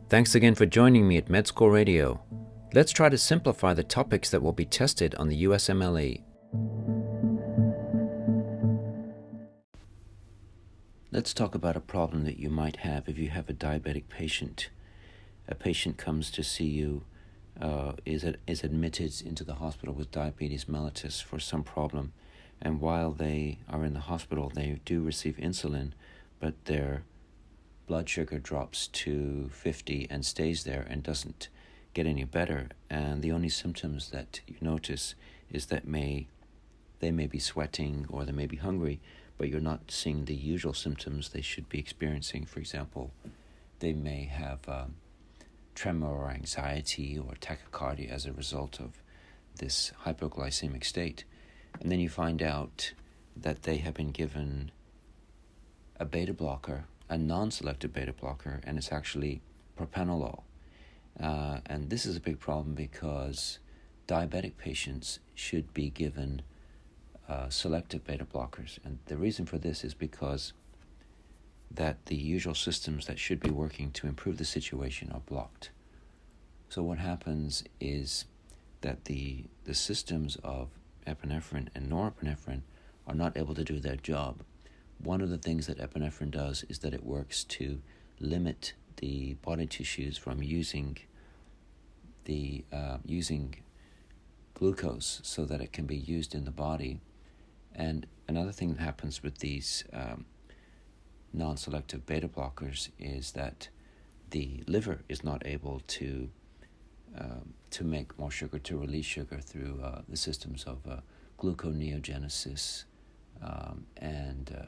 Thanks again for joining me at MedSchool Radio. Let's try to simplify the topics that will be tested on the USMLE. Let's talk about a problem that you might have if you have a diabetic patient. A patient comes to see you, is admitted into the hospital with diabetes mellitus for some problem, and while they are in the hospital, they do receive insulin, but their blood sugar drops to 50 and stays there and doesn't get any better. And the only symptoms that you notice is that they may be sweating or they may be hungry, but you're not seeing the usual symptoms they should be experiencing. For example, they may have tremor or anxiety or tachycardia as a result of this hypoglycemic state. And then you find out that they have been given a beta blocker, a non-selective beta blocker, and it's actually propranolol. And this is a big problem because diabetic patients should be given selective beta blockers. And the reason for this is because that the usual systems that should be working to improve the situation are blocked. So what happens is that the systems of epinephrine and norepinephrine are not able to do their job. One of the things that epinephrine does is that it works to limit the body tissues from using glucose so that it can be used in the body. And another thing that happens with these non-selective beta blockers is that the liver is not able to make more sugar, to release sugar through the systems of gluconeogenesis and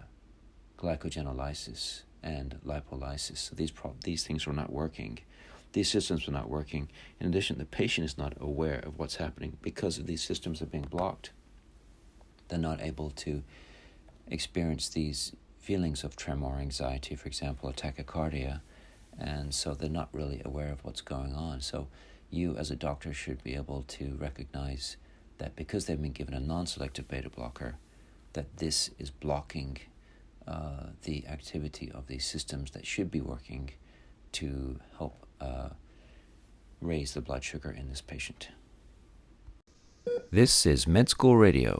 glycogenolysis and lipolysis. So these things are not working. These systems are not working. In addition, the patient is not aware of what's happening because of these systems are being blocked. They're not able to experience these feelings of tremor, anxiety, for example, or tachycardia, and so they're not really aware of what's going on. So you as a doctor should be able to recognize that because they've been given a non-selective beta blocker, that this is blocking the activity of these systems that should be working to help raise the blood sugar in this patient. This is MedSchool Radio.